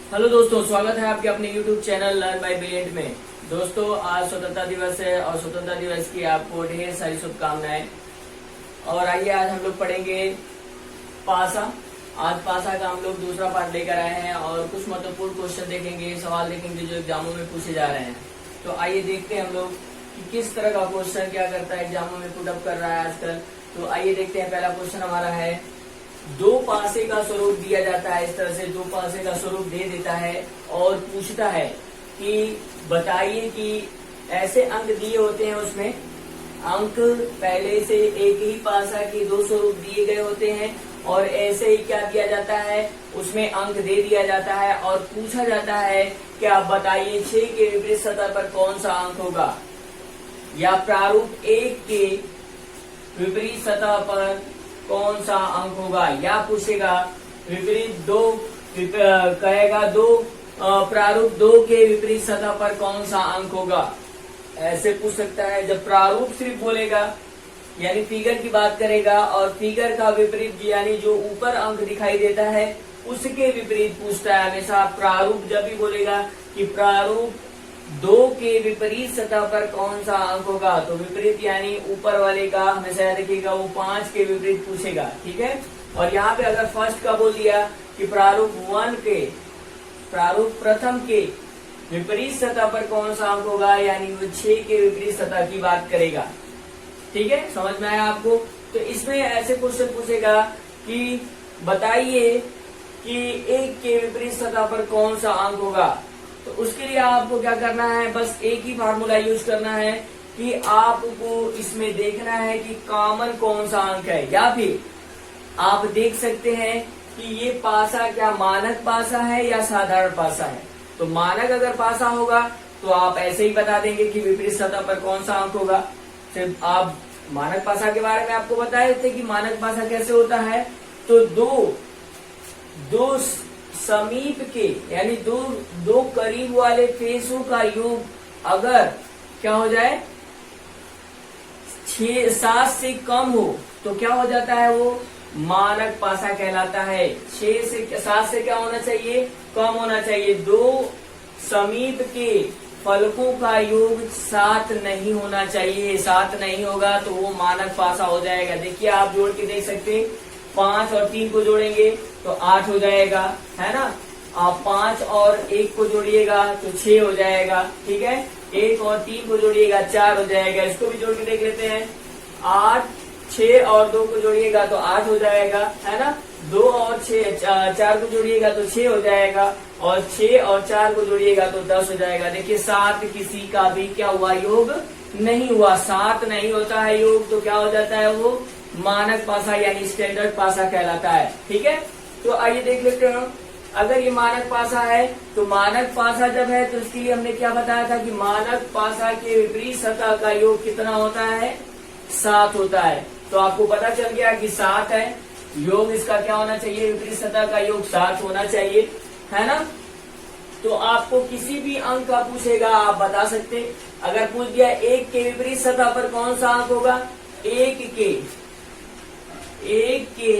Hello दोस्तों, स्वागत है आपके अपने YouTube channel learn by brilliant में। दोस्तों, आज स्वतंत्रता दिवस है और स्वतंत्रता दिवस की आपको ढेर सारी शुभकामनाएं। और आइए आज हम लोग पढ़ेंगे पासा। आज पासा का हम लोग दूसरा पार्ट लेकर आए हैं और कुछ महत्वपूर्ण क्वेश्चन देखेंगे, सवाल देखेंगे जो एग्जामों में पूछे जा रहे हैं। तो आइए देखते हैं हम लोग कि किस तरह का क्वेश्चन क्या करता है, एग्जामों में पुटअप कर रहा है आजकल। तो आइए देखते हैं। पहला क्वेश्चन हमारा है, दो पासे का स्वरूप दिया जाता है। इस तरह से दो पासे का स्वरूप दे देता है और पूछता है कि बताइए कि ऐसे अंक दिए होते हैं, उसमें अंक पहले से एक ही पासा के दो स्वरूप दिए गए होते हैं और ऐसे ही क्या दिया जाता है, उसमें अंक दे दिया जाता है और पूछा जाता है कि आप बताइए 6 के विपरीत सतह पर कौन सा अंक होगा, या प्रारूप 1 के विपरीत सतह पर कौन सा अंक होगा, या पूछेगा विपरीत 2 कहेगा 2 प्रारूप 2 के विपरीत सतह पर कौन सा अंक होगा, ऐसे पूछ सकता है। जब प्रारूप सिर्फ बोलेगा यानी फिगर की बात करेगा और फिगर का विपरीत यानी जो ऊपर अंक दिखाई देता है उसके विपरीत पूछता है हमेशा। प्रारूप जब भी बोलेगा कि प्रारूप 2 के विपरीत सतह पर कौन सा अंक होगा, तो विपरीत यानी ऊपर वाले का हमेशा याद रखिएगा, वो 5 के विपरीत पूछेगा। ठीक है। और यहाँ पे अगर फर्स्ट का बोल दिया कि प्रारूप प्रथम के विपरीत सतह पर कौन सा अंक होगा, यानी वो 6 के विपरीत सतह की बात करेगा। ठीक है, समझ में आया आपको। तो इसमें ऐसे क्वेश्चन पूछेगा कि बताइए कि 1 के विपरीत सतह पर कौन सा अंक होगा। तो उसके लिए आपको क्या करना है, बस एक ही फार्मूला यूज करना है कि आपको इसमें देखना है कि कॉमन कौन सा अंक है, या फिर आप देख सकते हैं कि ये पासा क्या मानक पासा है या साधारण पासा है। तो मानक अगर पासा होगा तो आप ऐसे ही बता देंगे कि विपरीत सतह पर कौन सा अंक होगा। सिर्फ आप मानक पासा के बारे में आपको बताए थे कि मानक पासा कैसे होता है। तो दो समीप के यानी दो करीब वाले फेसों का योग अगर क्या हो जाए 7 से कम हो तो क्या हो जाता है, वो मानक पासा कहलाता है। 7 से क्या होना चाहिए, कम होना चाहिए। 2 समीप के फलकों का योग 7 नहीं होना चाहिए। 7 नहीं होगा तो वो मानक पासा हो जाएगा। देखिए आप जोड़ के देख सकते हैं, 5 और 3 को जोड़ेंगे तो 8 हो जाएगा, है ना। आप 5 और 1 को जोड़िएगा तो 6 हो जाएगा। ठीक है, 1 और 3 को जोड़िएगा 4 हो जाएगा। इसको भी जोड़ के देख लेते हैं, 8, 6 और 2 को जोड़िएगा तो 8 हो जाएगा, है ना। 2 और 4 को जोड़िएगा तो 6 हो जाएगा और 6 और 4 को जोड़िएगा तो 10 हो जाएगा। देखिए 7 किसी का भी क्या हुआ, योग नहीं हुआ। 7 नहीं होता है योग तो क्या हो जाता है, वो मानक पासा यानी स्टैंडर्ड पासा कहलाता है। ठीक है, तो आइए देख लेते हैं। अगर ये मानक पासा है तो मानक पासा जब है तो इसके लिए हमने क्या बताया था कि मानक पासा के विपरीत सतह का योग कितना होता है, 7 होता है। तो आपको पता चल गया कि 7 है, योग इसका क्या होना चाहिए, विपरीत सतह का योग 7 होना चाहिए, है ना। तो आपको किसी भी अंक का पूछेगा आप बता सकते। अगर पूछ दिया 1 के विपरीत सतह पर कौन सा अंक होगा, 1 के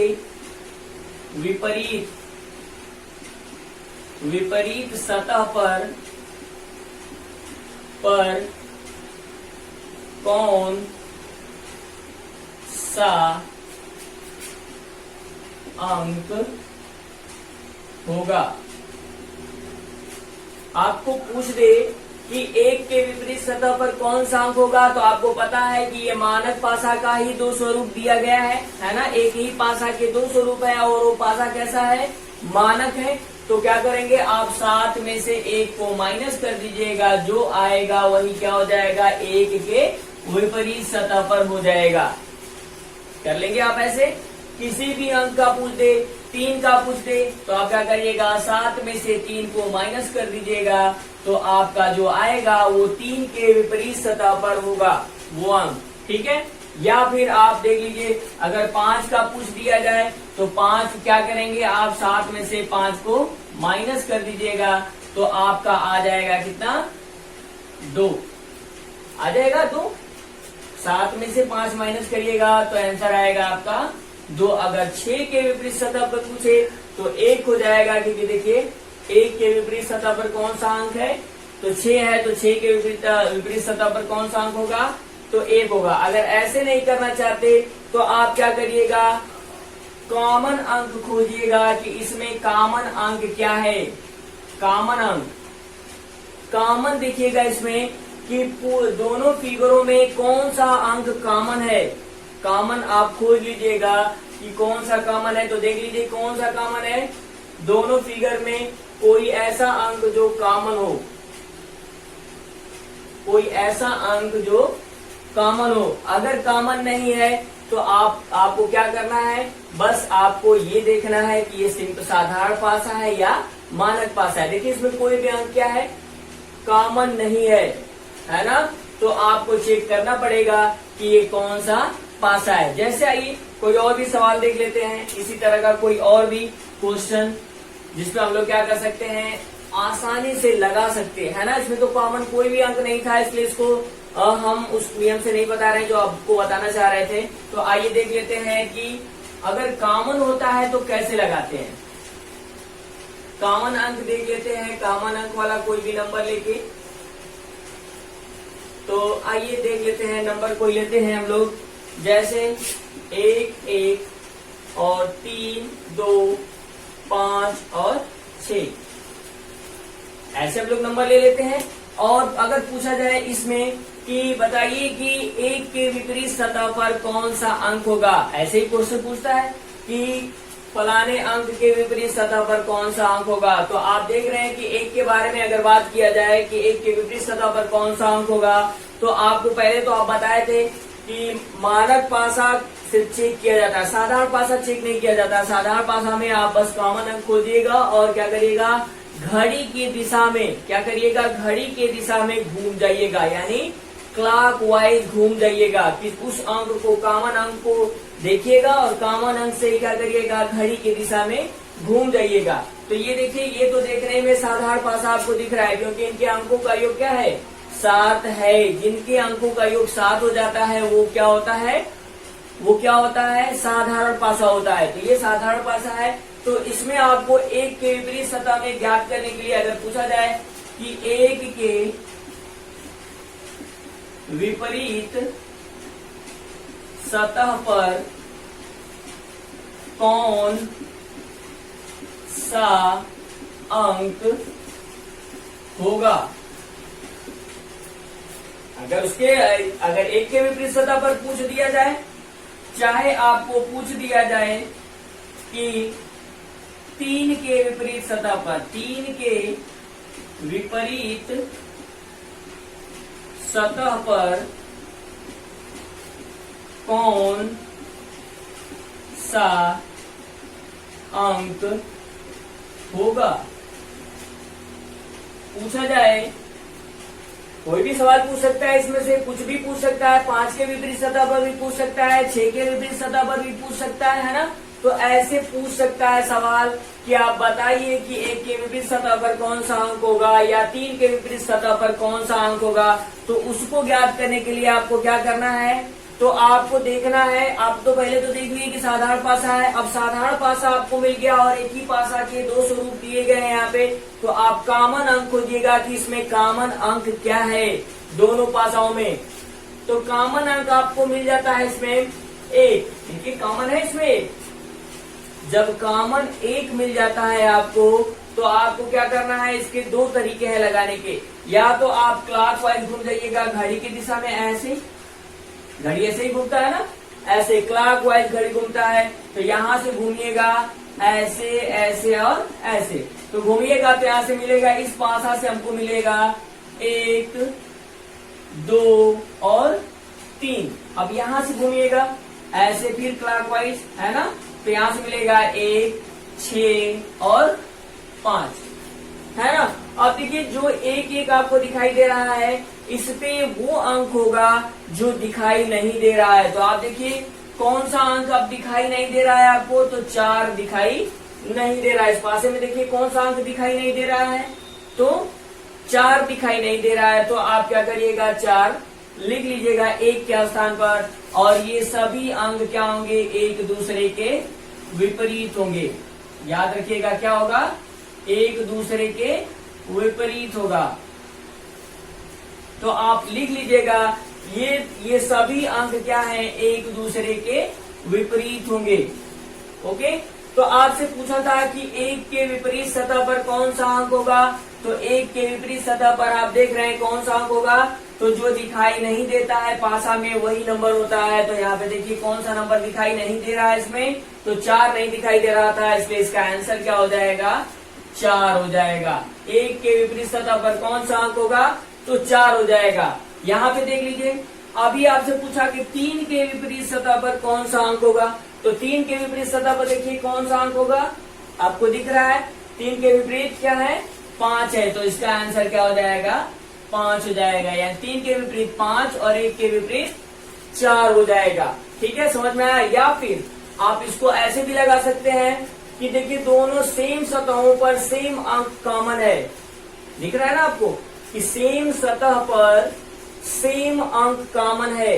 विपरीत सतह पर कौन सा अंक होगा। आपको पूछ दे कि 1 के विपरीत सतह पर कौन सा अंक होगा, तो आपको पता है कि ये मानक पासा का ही 2 स्वरूप दिया गया है ना। एक ही पासा के 2 स्वरूप है और वो पासा कैसा है, मानक है। तो क्या करेंगे आप, 7 में से 1 को माइनस कर दीजिएगा, जो आएगा वही क्या हो जाएगा, 1 के विपरीत सतह पर हो जाएगा। कर लेंगे आप ऐसे। किसी भी अंक का पूछ दे, 3 का पूछ दे तो आप क्या करिएगा, 7 में से 3 को माइनस कर दीजिएगा, तो आपका जो आएगा वो 3 के विपरीत सतह पर होगा वो अंक। ठीक है। या फिर आप देख लीजिए, अगर 5 का पूछ दिया जाए तो 5 क्या करेंगे आप, 7 में से 5 को माइनस कर दीजिएगा तो आपका आ जाएगा कितना, 2 आ जाएगा। 2 7 में से 5 माइनस करिएगा तो आंसर आएगा आपका 2। अगर 6 के विपरीत सतह पर पूछे तो 1 हो जाएगा, क्योंकि देखिए 1 के विपरीत सतह पर कौन सा अंक है, तो 6 है, तो 6 के विपरीत सतह पर कौन सा अंक होगा, तो 1 होगा। अगर ऐसे नहीं करना चाहते तो आप क्या करिएगा, कॉमन अंक खोजिएगा कि इसमें कॉमन अंक क्या है। कॉमन अंक, कॉमन देखिएगा इसमें कि दोनों फिगरों में कौन सा अंक कॉमन है। कॉमन आप खोज लीजिएगा कि कौन सा कॉमन है। तो देख लीजिए कौन सा कॉमन है, दोनों फिगर में कोई ऐसा अंक जो कॉमन हो, कोई ऐसा अंक जो कॉमन हो। अगर कॉमन नहीं है तो आपको क्या करना है, बस आपको ये देखना है कि ये सिंपल साधारण पासा है या मानक पासा है। देखिए इसमें कोई भी अंक क्या है, कॉमन नहीं है ना। तो आपको चेक करना पड़ेगा कि ये कौन सा पासा है। जैसे आइए कोई और भी सवाल देख लेते हैं, इसी तरह का कोई और भी क्वेश्चन जिसमें हम लोग क्या कर सकते हैं, आसानी से लगा सकते हैं ना। इसमें तो कॉमन कोई भी अंक नहीं था, इसलिए इसको हम उस नियम से नहीं बता रहे हैं जो आपको बताना चाह रहे थे। तो आइए देख लेते हैं कि अगर कॉमन होता है तो कैसे लगाते हैं। कॉमन अंक देख लेते हैं, कॉमन अंक वाला कोई भी नंबर लेके। तो आइए देख लेते हैं, नंबर कोई लेते हैं हम लोग, जैसे 1 1 और 3 2 5 और 6, ऐसे हम लोग नंबर ले लेते हैं। और अगर पूछा जाए इसमें कि बताइए कि 1 के विपरीत सतह पर कौन सा अंक होगा, ऐसे ही क्वेश्चन पूछता है कि फलाने अंक के विपरीत सतह पर कौन सा अंक होगा। तो आप देख रहे हैं कि 1 के बारे में अगर बात किया जाए कि 1 के विपरीत सतह पर कौन सा अंक होगा, तो आपको पहले तो आप बताए थे कि मानक पासा से चेक किया जाता है, साधारण पासा चेक नहीं किया जाता। साधारण पासा में आप बस कॉमन अंक खोजिएगा और क्या करिएगा, घड़ी की दिशा में, क्या करिएगा, घड़ी के दिशा में घूम जाइएगा, यानी क्लॉकवाइज घूम जाइएगा कि उस अंक को, कॉमन अंक को देखिएगा और कॉमन अंक से क्या करिएगा, घड़ी की दिशा में घूम जाइएगा। तो ये देखिए, ये तो देखने में साधारण पासा आपको दिख रहा है क्योंकि इनके अंकों का योग क्या है, 7 है। जिनके अंकों का योग 7 हो जाता है वो क्या होता है, वो क्या होता है, साधारण पासा होता है। तो ये साधारण पासा है। तो इसमें आपको 1 के विपरीत सतह में ज्ञात करने के लिए अगर पूछा जाए कि 1 के विपरीत सतह पर कौन सा अंक होगा, अगर 1 के विपरीत सतह पर पूछ दिया जाए, चाहे आपको पूछ दिया जाए कि 3 के विपरीत सतह पर, 3 के विपरीत सतह पर कौन सा अंक होगा, पूछा जाए। कोई भी सवाल पूछ सकता है, इसमें से कुछ भी पूछ सकता है। 5 के विपरीत सतह पर भी पूछ सकता है, 6 के विपरीत सतह पर भी पूछ सकता है ना। तो ऐसे पूछ सकता है सवाल कि आप बताइए कि 1 के विपरीत सतह पर कौन सा अंक होगा या 3 के विपरीत सतह पर कौन सा अंक होगा। तो उसको ज्ञात करने के लिए आपको क्या करना है, तो आपको देखना है। आप तो पहले तो देख लीजिए कि साधारण पासा है। अब साधारण पासा आपको मिल गया और एक ही पासा के 2 स्वरूप दिए गए हैं यहाँ पे। तो आप कॉमन अंक खोजिएगा कि इसमें कॉमन अंक क्या है दोनों पासाओं में। तो कॉमन अंक आपको मिल जाता है इसमें 1, देखिए कॉमन है इसमें। जब कॉमन 1 मिल जाता है आपको, तो आपको क्या करना है, इसके 2 तरीके हैं लगाने के। या तो आप क्लॉकवाइज घूम जाइएगा घड़ी की दिशा में, ऐसे, घड़ी ऐसे ही घूमता है ना, ऐसे क्लॉकवाइज घड़ी घूमता है। तो यहाँ से घूमिएगा ऐसे, ऐसे और ऐसे। तो घूमिएगा तो यहाँ से मिलेगा, इस पासा से हमको मिलेगा 1 2 और 3। अब यहाँ से घूमिएगा ऐसे, फिर क्लॉकवाइज, है ना। तो यहाँ से मिलेगा 1 6 और 5, है ना। अब देखिए जो 1 1 आपको दिखाई दे रहा है, इस पे वो अंक होगा जो दिखाई नहीं दे रहा है। तो आप देखिए कौन सा अंक अब दिखाई नहीं दे रहा है आपको, तो 4 दिखाई नहीं दे रहा है। इस पासे में देखिए कौन सा अंक दिखाई नहीं दे रहा है, तो 4 दिखाई नहीं दे रहा है। तो आप क्या करिएगा, 4 लिख लीजिएगा 1 के स्थान पर। और ये सभी अंक क्या होंगे, एक दूसरे के विपरीत होंगे। याद रखिएगा क्या होगा, एक दूसरे के विपरीत होगा। तो आप लिख लीजिएगा ये सभी अंक क्या है, एक दूसरे के विपरीत होंगे। ओके, तो आपसे पूछा था कि एक के विपरीत सतह पर कौन सा अंक होगा, तो एक के विपरीत सतह पर आप देख रहे हैं कौन सा अंक होगा, तो जो दिखाई नहीं देता है पासा में वही नंबर होता है। तो यहाँ पे देखिए कौन सा नंबर दिखाई नहीं दे रहा है इसमें, तो 4 नहीं दिखाई दे रहा था, इसलिए इसका आंसर क्या हो जाएगा, 4 हो जाएगा। एक के विपरीत सतह पर कौन सा अंक होगा, तो 4 हो जाएगा। यहाँ पे देख लीजिए, अभी आपसे पूछा कि 3 के विपरीत सतह पर कौन सा अंक होगा, तो 3 के विपरीत सतह पर देखिए कौन सा अंक होगा, आपको दिख रहा है 3 के विपरीत क्या है, 5 है, तो इसका आंसर क्या हो जाएगा, 5 हो जाएगा। यानी 3 के विपरीत 5 और 1 के विपरीत 4 हो जाएगा। ठीक है, समझ में आया। या फिर आप इसको ऐसे भी लगा सकते हैं कि देखिए दोनों सेम सतहों पर सेम अंक कॉमन है, दिख रहा है ना आपको कि सेम सतह पर सेम अंक कॉमन है।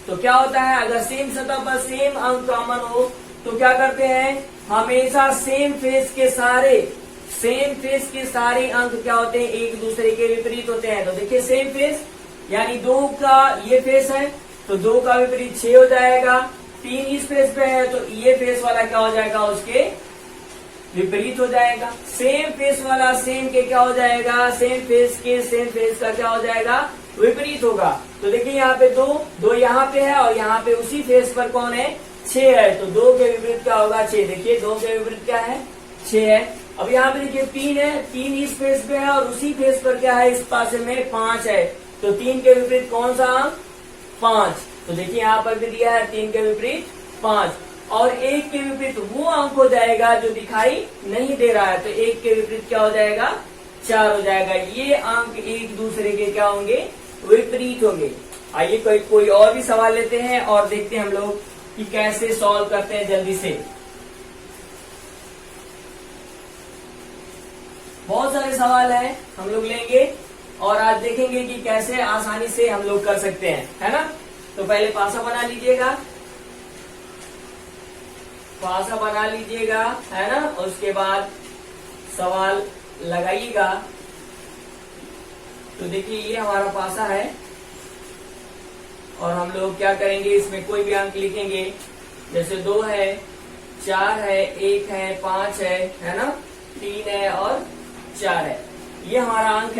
तो क्या होता है, अगर सेम सतह पर सेम अंक कॉमन हो तो क्या करते हैं, हमेशा सेम फेस के सारे अंक क्या होते हैं, एक दूसरे के विपरीत होते हैं। तो देखिए सेम फेस यानी 2 का ये फेस है तो 2 का विपरीत 6 हो जाएगा, 3 इस फेस पे है तो ये फेस वाला क्या हो जाएगा, उसके विपरीत हो जाएगा। सेम फेस वाला सेम के क्या हो जाएगा, सेम फेस के सेम फेस का क्या हो जाएगा, विपरीत होगा। तो देखिए यहाँ पे 2 यहाँ पे है और यहाँ पे उसी फेस पर कौन है, 6 है, तो 2 के विपरीत क्या होगा, 6। देखिए 2 के विपरीत क्या है, 6 है। अब यहाँ पे देखिए 3 है, 3 इस फेस पे है और उसी फेस पर क्या है, इस पासे में 5 है, तो 3 के विपरीत कौन सा अंक, 5। तो देखिए यहाँ पर भी दिया है 3 के विपरीत 5 और 1 के विपरीत वो अंक हो जाएगा जो दिखाई नहीं दे रहा है, तो 1 के विपरीत क्या हो जाएगा, 4 हो जाएगा। ये अंक एक दूसरे के क्या होंगे, विपरीत होंगे। आइए कोई और भी सवाल लेते हैं और देखते हैं हम लोग कि कैसे सॉल्व करते हैं जल्दी से। बहुत सारे सवाल हैं हम लोग लेंगे और आज देखेंगे कि कैसे आसानी से हम लोग कर सकते हैं, है ना। तो पहले पासा बना लीजिएगा, पासा बना लीजिएगा, है ना, और उसके बाद सवाल लगाइएगा। तो देखिए ये हमारा पासा है और हम लोग क्या करेंगे, इसमें कोई भी अंक लिखेंगे, जैसे 2 है, 4 है, 1 है, 5 है ना, 3 है और 4 है, ये हमारा अंक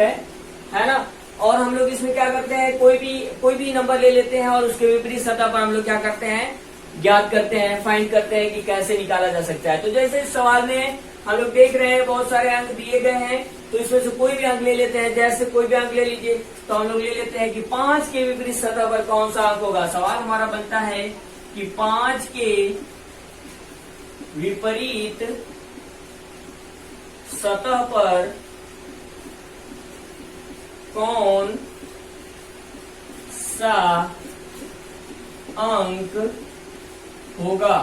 है ना। और हम लोग इसमें क्या करते हैं, कोई भी नंबर ले लेते हैं और उसके विपरीत सतह पर हम लोग क्या करते हैं, ज्ञात करते हैं, फाइंड करते हैं कि कैसे निकाला जा सकता है। तो जैसे इस सवाल में हम लोग देख रहे हैं बहुत सारे अंक दिए गए हैं, तो इसमें से कोई भी अंक ले लेते हैं। जैसे कोई भी अंक ले लीजिए, तो हम लोग ले लेते हैं कि 5 के विपरीत सतह पर कौन सा अंक होगा। सवाल हमारा बनता है कि 5 के विपरीत सतह पर कौन सा अंक होगा।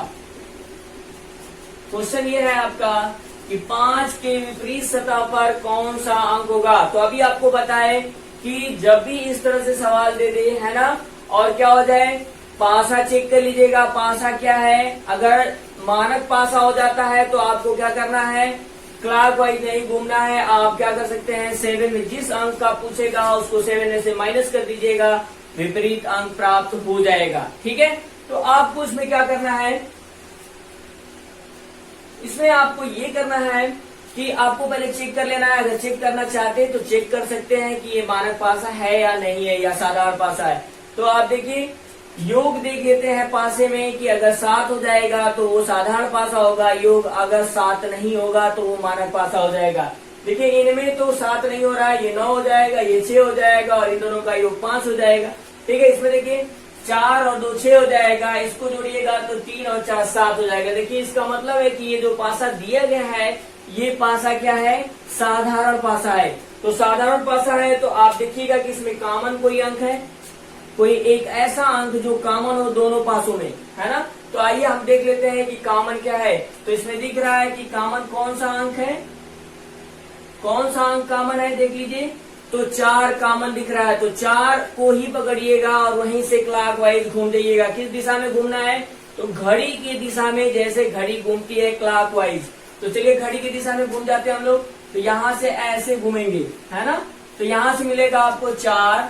क्वेश्चन ये है आपका कि 5 के विपरीत सतह पर कौन सा अंक होगा। तो अभी आपको बताए कि जब भी इस तरह से सवाल दे दे, है ना, और क्या हो जाए, पासा चेक कर लीजिएगा। पासा क्या है, अगर मानक पासा हो जाता है तो आपको क्या करना है, क्लॉकवाइज नहीं घूमना है। आप क्या कर सकते हैं, 7 में जिस अंक का पूछेगा उसको 7 में से माइनस कर दीजिएगा, विपरीत अंक प्राप्त हो जाएगा। ठीक है, तो आपको इसमें क्या करना है, इसमें आपको ये करना है कि आपको पहले चेक कर लेना है। अगर चेक करना चाहते हैं तो चेक कर सकते हैं कि ये मानक पासा है या नहीं है, या साधारण पासा है। तो आप देखिए योग देख लेते हैं पासे में कि अगर 7 हो जाएगा तो वो साधारण पासा होगा, योग अगर 7 नहीं होगा तो वो मानक पासा हो जाएगा। देखिए इनमें तो 7 नहीं हो रहा है, ये 9 हो जाएगा, ये 6 हो जाएगा और इन दोनों का योग 5 हो जाएगा। ठीक है, इसमें देखिए 4 और 2 6 हो जाएगा, इसको जोड़िएगा तो 3 और 4 7 हो जाएगा। देखिए इसका मतलब है कि ये जो पासा दिया गया है ये पासा क्या है, साधारण पासा है। तो साधारण पासा है तो आप देखिएगा कि इसमें कॉमन कोई अंक है, कोई एक ऐसा अंक जो कॉमन हो दोनों पासों में, है ना। तो आइए हम देख लेते हैं कि कॉमन क्या है। तो इसमें दिख रहा है कि कॉमन कौन सा अंक है, कौन सा अंक कॉमन है, देख लीजिए। तो 4 कॉमन दिख रहा है, तो 4 को ही पकड़िएगा और वहीं से क्लॉकवाइज घूम जाइएगा। किस दिशा में घूमना है, तो घड़ी की दिशा में, जैसे घड़ी घूमती है क्लॉकवाइज। तो चलिए घड़ी की दिशा में घूम जाते हैं हम लोग। तो यहाँ से ऐसे घूमेंगे, है ना। तो यहाँ से मिलेगा आपको 4,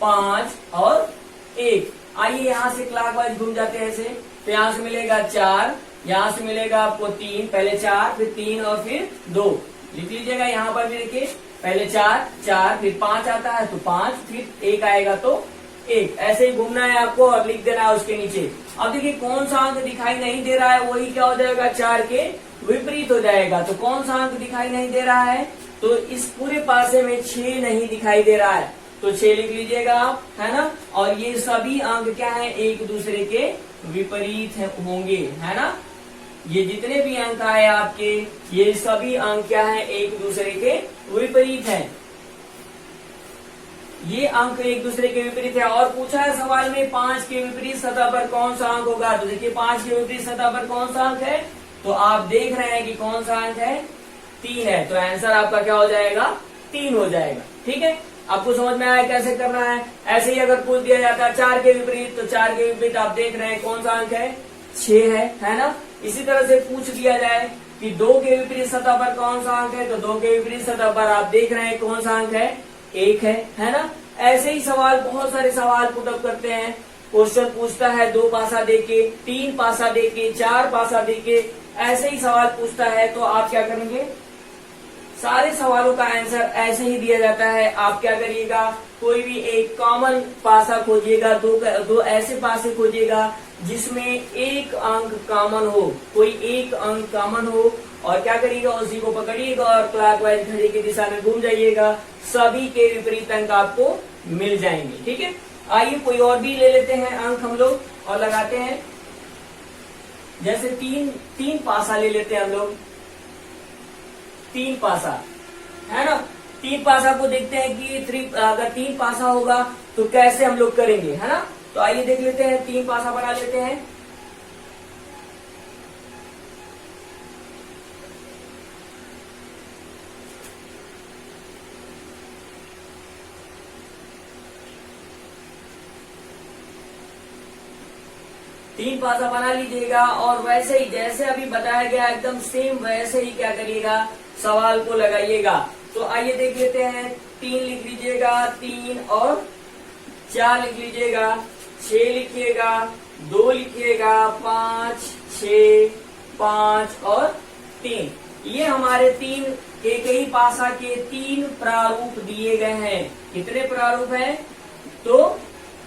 5 और 1। आइए यहाँ से क्लॉकवाइज घूम जाते हैं ऐसे। तो यहाँ से मिलेगा 4, यहाँ से मिलेगा आपको 3, पहले 4 फिर 3 और फिर 2 लिख लीजिएगा। यहाँ पर भी देखिए पहले 4, 4 फिर 5 आता है तो 5 फिर 1 आएगा तो 1। ऐसे ही घूमना है आपको और लिख देना है उसके नीचे। अब देखिए कौन सा अंक दिखाई नहीं दे रहा है, वही क्या हो जाएगा 4 के विपरीत हो जाएगा। तो कौन सा अंक दिखाई नहीं दे रहा है, तो इस पूरे पासे में 6 नहीं दिखाई दे रहा है, तो 6 लिख लीजिएगा आप, है ना। और ये सभी अंक क्या है, एक दूसरे के विपरीत होंगे, है ना। ये जितने भी अंक आए आपके, ये सभी अंक क्या है, एक दूसरे के विपरीत हैं। ये अंक एक दूसरे के विपरीत है। और पूछा है सवाल में 5 के विपरीत सतह पर कौन सा अंक होगा। तो देखिए 5 के विपरीत सतह पर कौन सा अंक है, तो आप देख रहे हैं कि कौन सा अंक है, 3 है। तो आंसर आपका क्या हो जाएगा, 3 हो जाएगा। ठीक है, आपको समझ में आया कैसे करना है। ऐसे ही अगर पूछ दिया जाता है 4 के विपरीत, तो 4 के विपरीत आप देख रहे हैं कौन सा अंक है, 6 है ना। इसी तरह से पूछ दिया जाए कि 2 के विपरीत सतह पर कौन सा अंक है, तो 2 के विपरीत सतह पर आप देख रहे हैं कौन सा अंक है, 1 है ना। ऐसे ही सवाल, बहुत सारे सवाल पुटअप करते हैं। क्वेश्चन पूछता है 2 पासा देके, 3 पासा देके, 4 पासा देके, ऐसे ही सवाल पूछता है। तो आप क्या करेंगे, सारे सवालों का आंसर ऐसे ही दिया जाता है। आप क्या करिएगा, कोई भी एक कॉमन पासा खोजिएगा, दो ऐसे पासे खोजिएगा जिसमें एक अंक कॉमन हो, कोई एक अंक कॉमन हो, और क्या करिएगा, उसी को पकड़िएगा और क्लॉकवाइज घड़ी की दिशा में घूम जाइएगा। सभी के विपरीत अंक आपको मिल जाएंगे। ठीक है, आइए कोई और भी ले लेते हैं अंक हम लोग और लगाते हैं। जैसे 3 पासा ले लेते हैं हम लोग, 3 पासा, है ना। 3 पासा को देखते हैं कि अगर 3 पासा होगा तो कैसे हम लोग करेंगे, है ना। तो आइए देख लेते हैं, 3 पासा बना लेते हैं। तीन पासा बना लीजिएगा और वैसे ही जैसे अभी बताया गया एकदम सेम वैसे ही क्या करिएगा, सवाल को लगाइएगा। तो आइए देख लेते हैं। 3 लिख लीजिएगा, 3 और 4 लिख लीजिएगा, 6 लिखिएगा, 2 लिखिएगा, 5, 6, 5 और 3। ये हमारे 3 एक ही पासा के 3 प्रारूप दिए गए हैं। कितने प्रारूप हैं, तो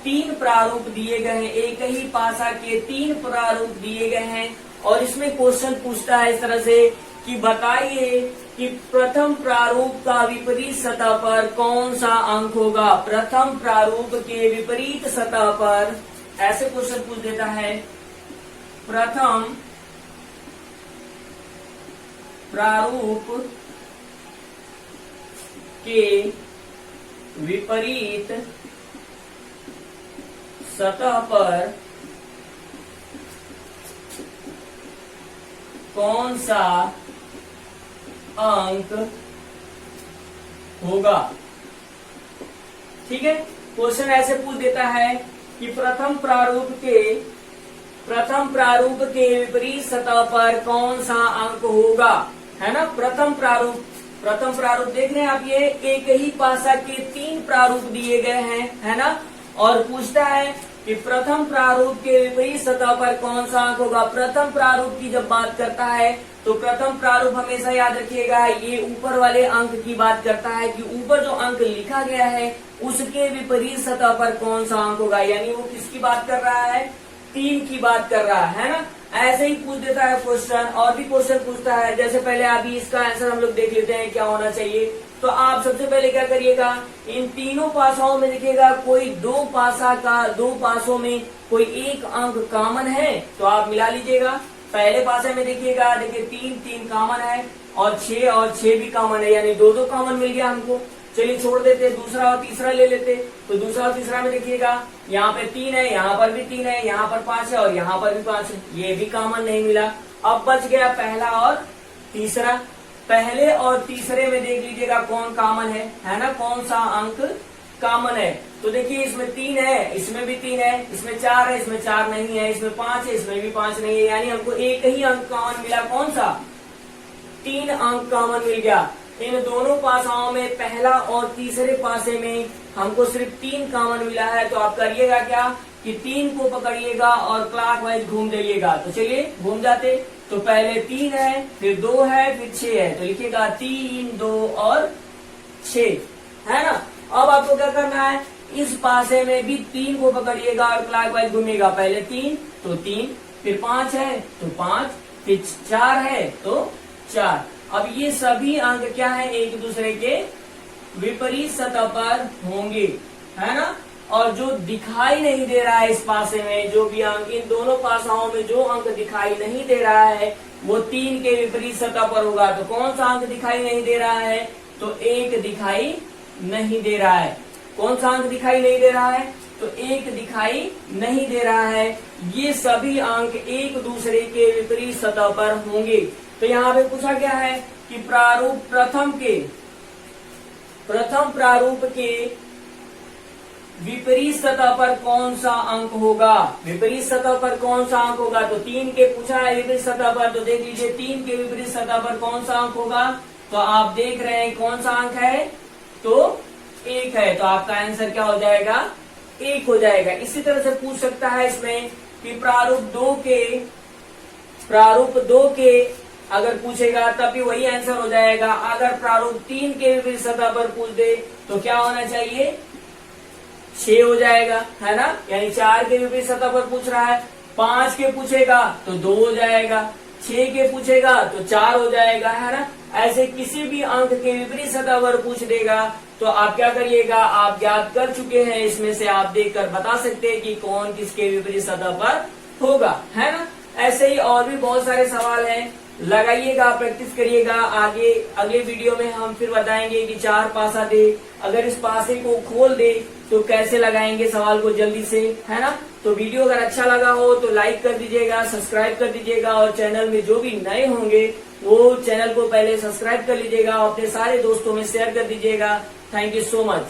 3 प्रारूप दिए गए हैं। एक ही पासा के 3 प्रारूप दिए गए हैं। और इसमें क्वेश्चन पूछता है इस तरह से कि बताइए कि प्रथम प्रारूप का विपरीत सतह पर कौन सा अंक होगा। प्रथम प्रारूप के विपरीत सतह पर ऐसे क्वेश्चन पूछ देता है, प्रथम प्रारूप के विपरीत सतह पर कौन सा अंक होगा। ठीक है, क्वेश्चन ऐसे पूछ देता है कि प्रथम प्रारूप के विपरीत सतह पर कौन सा अंक होगा, है ना। प्रथम प्रारूप देख रहे हैं आप, ये एक ही पासा के 3 प्रारूप दिए गए हैं, है ना। और पूछता है कि प्रथम प्रारूप के विपरीत सतह पर कौन सा अंक होगा। प्रथम प्रारूप की जब बात करता है तो प्रथम प्रारूप हमेशा याद रखिएगा, ये ऊपर वाले अंक की बात करता है कि ऊपर जो अंक लिखा गया है उसके विपरीत सतह पर कौन सा अंक होगा। यानी वो किसकी बात कर रहा है, 3 की बात कर रहा है ना। ऐसे ही पूछ देता है क्वेश्चन, और भी क्वेश्चन पूछता है। जैसे पहले अभी इसका आंसर हम लोग देख लेते हैं क्या होना चाहिए। तो आप सबसे पहले क्या करिएगा, इन तीनों पासाओं में देखिएगा कोई 2 पासों में कोई एक अंक कॉमन है तो आप मिला लीजिएगा। पहले पासे में देखिएगा, देखिए 3 कॉमन है और 6 भी कॉमन है, यानी 2 कॉमन मिल गया हमको। चलिए छोड़ देते, दूसरा और तीसरा ले लेते। तो दूसरा और तीसरा में देखिएगा, यहाँ पे 3 है, यहाँ पर भी 3 है, यहाँ पर 5 है और यहाँ पर भी 5 है, ये भी कॉमन नहीं मिला। अब बच गया पहला और तीसरा। पहले और तीसरे में देख लीजिएगा कौन कॉमन है ना, कौन सा अंक कॉमन है। तो देखिए इसमें 3 है, इसमें भी 3 है, इसमें 4 है, इसमें 4 नहीं है, इसमें 5 है, इसमें भी 5 नहीं है। यानी हमको एक ही अंक कॉमन मिला, कौन सा, 3 अंक कॉमन मिल गया। इन दोनों पासाओं में पहला और तीसरे पासे में हमको सिर्फ 3 कॉमन मिला है। तो आप करिएगा क्या कि 3 को पकड़िएगा और क्लॉकवाइज घूम जाइएगा। तो चलिए घूम जाते। तो पहले 3 है, फिर 2 है, फिर 6 है। तो लिखिएगा 3, 2 और 6, है ना। अब आपको क्या करना है, इस पासे में भी 3 को पकड़िएगा और क्लॉकवाइज घूमिएगा। पहले 3 तो 3, फिर 5 है तो 5, फिर 4 है तो 4। अब ये सभी अंक क्या है, एक दूसरे के विपरीत सतह पर होंगे, है ना। और जो दिखाई नहीं दे रहा है इस पासे में, जो भी अंक, इन दोनों पासाओं में जो अंक दिखाई नहीं दे रहा है वो 3 के विपरीत सतह पर होगा। तो कौन सा अंक दिखाई नहीं दे रहा है, तो 1 दिखाई नहीं दे रहा है। कौन सा अंक दिखाई नहीं दे रहा है, तो 1 दिखाई नहीं दे रहा है। ये सभी अंक एक दूसरे के विपरीत सतह पर होंगे। तो यहाँ पे पूछा गया है कि प्रारूप प्रथम प्रारूप के विपरीत सतह पर कौन सा अंक होगा। विपरीत सतह पर कौन सा अंक होगा, तो 3 के पूछा है विपरीत सतह पर। तो देख लीजिए 3 के विपरीत सतह पर कौन सा अंक होगा। तो आप देख रहे हैं कौन सा अंक है, तो 1 है। तो आपका आंसर क्या हो जाएगा, 1 हो जाएगा। इसी तरह से पूछ सकता है इसमें कि प्रारूप 2 के अगर पूछेगा तब भी वही आंसर हो जाएगा। अगर प्रारूप 3 के विपरीत सतह पर पूछ दे तो क्या होना चाहिए, 6 हो जाएगा, है ना। यानी 4 के विपरीत सतह पर पूछ रहा है। 5 के पूछेगा तो 2 हो जाएगा, 6 के पूछेगा तो 4 हो जाएगा, है ना। ऐसे किसी भी अंक के विपरीत सतह पर पूछ देगा तो आप क्या करिएगा, आप याद कर चुके हैं, इसमें से आप देखकर बता सकते हैं कि कौन किसके विपरीत सतह पर होगा, है ना। ऐसे ही और भी बहुत सारे सवाल हैं, लगाइएगा, प्रैक्टिस करिएगा। आगे अगले वीडियो में हम फिर बताएंगे कि 4 पासा दे, अगर इस पासे को खोल दे तो कैसे लगाएंगे सवाल को जल्दी से, है ना। तो वीडियो अगर अच्छा लगा हो तो लाइक कर दीजिएगा, सब्सक्राइब कर दीजिएगा, और चैनल में जो भी नए होंगे वो चैनल को पहले सब्सक्राइब कर लीजिएगा और अपने सारे दोस्तों में शेयर कर दीजिएगा। Thank you so much.